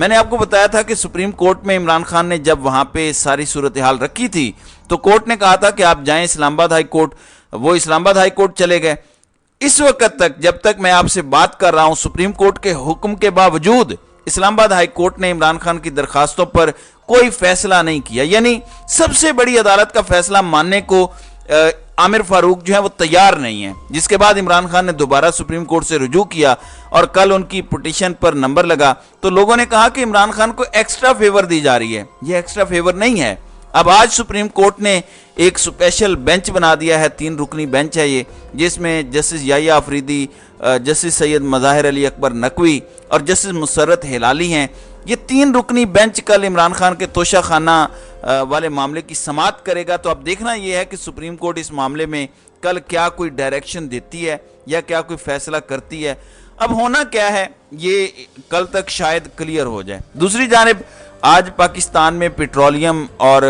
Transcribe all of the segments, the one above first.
میں نے آپ کو بتایا تھا کہ سپریم کورٹ میں عمران خان نے جب وہاں پہ ساری صورتحال رکھی تھی تو کورٹ نے کہا تھا کہ آپ جائیں اسلام آباد ہائی کورٹ، وہ اسلام آباد ہائی کورٹ چلے گئے۔ اس وقت تک جب تک میں آپ سے بات کر رہا ہوں سپریم کورٹ کے حکم کے باوجود اسلام آباد ہائی کورٹ نے عمران خان کی درخواستوں پر کوئی فیصلہ نہیں کیا، یعنی سب سے بڑی عدالت کا فیصلہ ماننے کو عامر فاروق جو ہے وہ تیار نہیں ہے، جس کے بعد عمران خان نے دوبارہ سپریم کورٹ سے رجوع کیا اور کل ان کی پٹیشن پر نمبر لگا تو لوگوں نے کہا کہ عمران خان کو ایکسٹرا فیور دی جا رہی ہے۔ یہ ایکسٹرا فیور نہیں ہے۔ اب آج سپریم کورٹ نے ایک سپیشل بینچ بنا دیا ہے، 3 رکنی بینچ ہے یہ، جس میں جسٹس یحییٰ آفریدی، جسٹس سید مظاہر علی اکبر نقوی اور جسٹس مسرت ہلالی ہیں۔ یہ 3 رکنی بینچ کل عمران خان کے توشہ خانہ والے معاملے کی سماعت کرے گا، تو اب دیکھنا یہ ہے کہ سپریم کورٹ اس معاملے میں کل کیا کوئی ڈائریکشن دیتی ہے یا کیا کوئی فیصلہ کرتی ہے۔ اب ہونا کیا ہے یہ کل تک شاید کلیئر ہو جائے۔ دوسری جانب آج پاکستان میں پیٹرولیم اور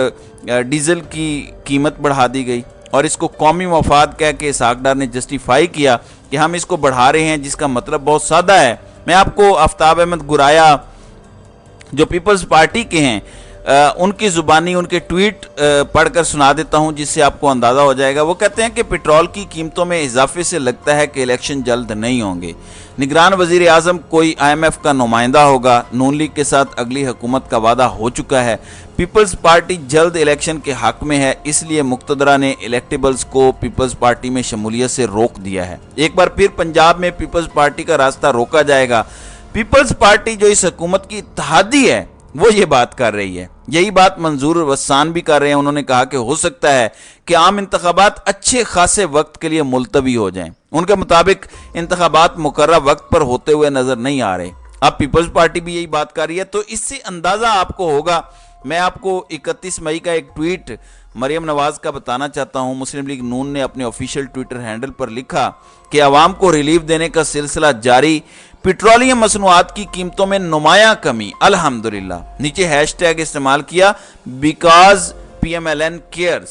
ڈیزل کی قیمت بڑھا دی گئی اور اس کو قومی مفاد کہہ کے اسحاق ڈار نے جسٹیفائی کیا کہ ہم اس کو بڑھا رہے ہیں، جس کا مطلب بہت سادہ ہے۔ میں آپ کو آفتاب احمد گرایا جو پیپلز پارٹی کے ہیں ان کی زبانی ان کے ٹویٹ پڑھ کر سنا دیتا ہوں جس سے آپ کو اندازہ ہو جائے گا۔ وہ کہتے ہیں کہ پیٹرول کی قیمتوں میں اضافے سے لگتا ہے کہ الیکشن جلد نہیں ہوں گے، نگران وزیر اعظم کوئی IMF کا نمائندہ ہوگا، نون لیگ کے ساتھ اگلی حکومت کا وعدہ ہو چکا ہے، پیپلز پارٹی جلد الیکشن کے حق میں ہے، اس لیے مقتدرہ نے الیکٹیبلز کو پیپلز پارٹی میں شمولیت سے روک دیا ہے۔ ایک بار پھر پنجاب میں پیپلز پارٹی کا راستہ روکا جائے گا۔ پیپلز پارٹی جو اس حکومت کی اتحادی ہے وہ یہ بات کر رہی ہے، یہی بات منظور وسان بھی کر رہے ہیں۔ انہوں نے کہا کہ ہو سکتا ہے کہ عام انتخابات اچھے خاصے وقت کے لیے ملتوی ہو جائیں۔ ان کے مطابق انتخابات مقررہ وقت پر ہوتے ہوئے نظر نہیں آ رہے۔ اب پیپلز پارٹی بھی یہی بات کر رہی ہے، تو اس سے اندازہ آپ کو ہوگا۔ میں آپ کو 31 مئی کا ایک ٹویٹ مریم نواز کا بتانا چاہتا ہوں۔ مسلم لیگ نون نے اپنے آفیشیل ٹویٹر ہینڈل پر لکھا کہ عوام کو ریلیف دینے کا سلسلہ جاری، پیٹرولیم مصنوعات کی قیمتوں میں نمایاں کمی الحمدللہ، نیچے ہیش ٹیگ استعمال کیا بیکاز PMLN کیئرز،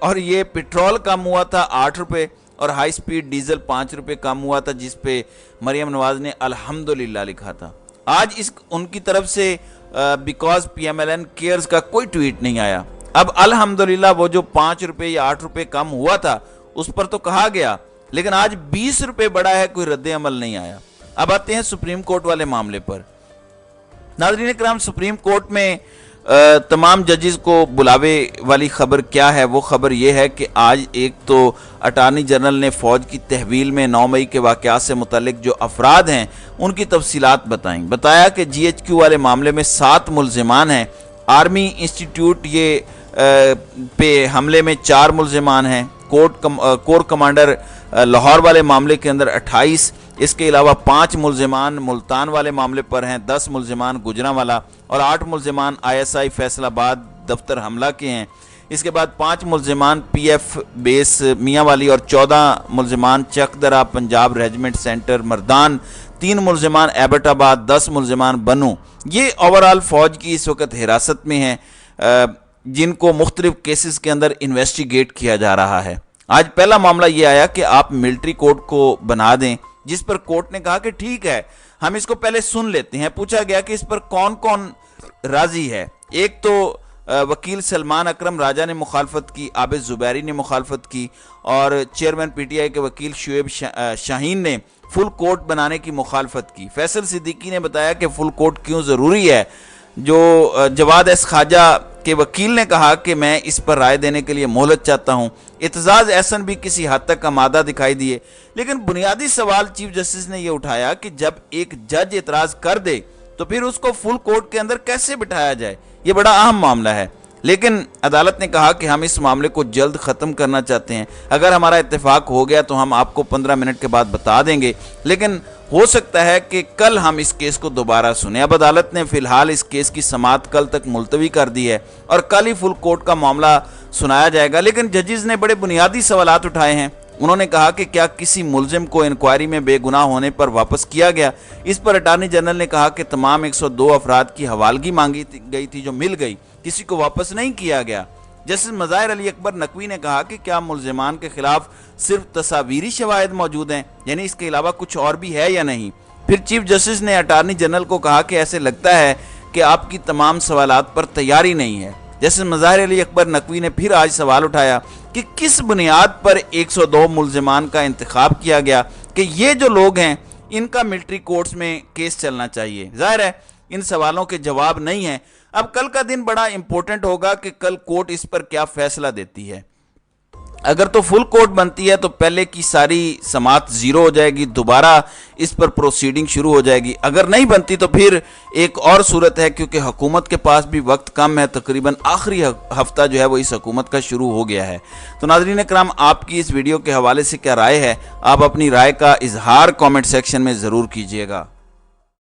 اور یہ پیٹرول کم ہوا تھا 8 روپے اور ہائی سپیڈ ڈیزل 5 روپے کم ہوا تھا، جس پہ مریم نواز نے الحمدللہ لکھا تھا۔ آج ان کی طرف سے بیکاز PMLN کیئرز کا کوئی ٹویٹ نہیں آیا۔ اب الحمدللہ وہ جو 5 روپے یا 8 روپے کم ہوا تھا اس پر تو کہا گیا، لیکن آج 20 روپے بڑھا ہے، کوئی رد عمل نہیں آیا۔ اب آتے ہیں سپریم کورٹ والے معاملے پر۔ ناظرین کرام، سپریم کورٹ میں تمام ججز کو بلاوے والی خبر کیا ہے؟ وہ خبر یہ ہے کہ آج ایک تو اٹارنی جنرل نے فوج کی تحویل میں 9 مئی کے واقعات سے متعلق جو افراد ہیں ان کی تفصیلات بتایا کہ GHQ والے معاملے میں 7 ملزمان ہیں، آرمی انسٹیٹیوٹ پہ حملے میں 4 ملزمان ہیں، کور کمانڈر لاہور والے معاملے کے اندر 28، اس کے علاوہ 5 ملزمان ملتان والے معاملے پر ہیں، 10 ملزمان گجرانوالا اور 8 ملزمان ISI فیصل آباد دفتر حملہ کے ہیں۔ اس کے بعد 5 ملزمان PF بیس میاں والی اور 14 ملزمان چک درہ پنجاب ریجمنٹ سینٹر مردان، 3 ملزمان ایبٹ آباد، 10 ملزمان بنو۔ یہ اوورال فوج کی اس وقت حراست میں ہیں جن کو مختلف کیسز کے اندر انویسٹیگیٹ کیا جا رہا ہے۔ آج پہلا معاملہ یہ آیا کہ آپ ملٹری کوڈ کو بنا دیں، جس پر کورٹ نے کہا کہ ٹھیک ہے ہم اس کو پہلے سن لیتے ہیں۔ پوچھا گیا کہ اس پر کون کون راضی ہے۔ ایک تو وکیل سلمان اکرم راجہ نے مخالفت کی، عابد زبیری نے مخالفت کی اور چیئرمین PTI کے وکیل شعیب شاہین نے فل کورٹ بنانے کی مخالفت کی۔ فیصل صدیقی نے بتایا کہ فل کورٹ کیوں ضروری ہے۔ جو جواد ایس خواجہ کے وکیل نے کہا کہ میں اس پر رائے دینے کے لیے مہلت چاہتا ہوں۔ اعتزاز احسن بھی کسی حد تک آمادہ دکھائی دیے، لیکن بنیادی سوال چیف جسٹس نے یہ اٹھایا کہ جب ایک جج اعتراض کر دے تو پھر اس کو فل کورٹ کے اندر کیسے بٹھایا جائے؟ یہ بڑا اہم معاملہ ہے۔ لیکن عدالت نے کہا کہ ہم اس معاملے کو جلد ختم کرنا چاہتے ہیں، اگر ہمارا اتفاق ہو گیا تو ہم آپ کو 15 منٹ کے بعد بتا دیں گے، لیکن ہو سکتا ہے کہ کل ہم اس کیس کو دوبارہ سنیں۔ اب عدالت نے فی الحال اس کیس کی سماعت کل تک ملتوی کر دی ہے اور کل ہی فل کورٹ کا معاملہ سنایا جائے گا، لیکن ججز نے بڑے بنیادی سوالات اٹھائے ہیں۔ انہوں نے کہا کہ کیا کسی ملزم کو انکوائری میں بے گناہ ہونے پر واپس کیا گیا؟ اس پر اٹارنی جنرل نے کہا کہ تمام 102 افراد کی حوالگی مانگی گئی تھی جو مل گئی، کسی کو واپس نہیں کیا گیا۔ جسٹس مظاہر علی اکبر نقوی نے کہا کہ کیا ملزمان کے خلاف صرف تصاویری شواہد موجود ہیں، یعنی اس کے علاوہ کچھ اور بھی ہے یا نہیں؟ پھر چیف جسٹس نے اٹارنی جنرل کو کہا کہ ایسے لگتا ہے کہ آپ کی تمام سوالات پر تیاری نہیں ہے۔ جسٹس مظاہر علی اکبر نقوی نے پھر آج سوال اٹھایا کہ کس بنیاد پر 102 ملزمان کا انتخاب کیا گیا کہ یہ جو لوگ ہیں ان کا ملٹری کورٹس میں کیس چلنا چاہیے۔ ظاہر ہے ان سوالوں کے جواب نہیں ہیں۔ اب کل کا دن بڑا امپورٹنٹ ہوگا کہ کل کورٹ اس پر کیا فیصلہ دیتی ہے۔ اگر تو فل کورٹ بنتی ہے تو پہلے کی ساری سماعت زیرو ہو جائے گی، دوبارہ اس پر پروسیڈنگ شروع ہو جائے گی۔ اگر نہیں بنتی تو پھر ایک اور صورت ہے، کیونکہ حکومت کے پاس بھی وقت کم ہے، تقریباً آخری ہفتہ جو ہے وہ اس حکومت کا شروع ہو گیا ہے۔ تو ناظرین کرام، آپ کی اس ویڈیو کے حوالے سے کیا رائے ہے؟ آپ اپنی رائے کا اظہار کامنٹ سیکشن میں ضرور کیجیے گا۔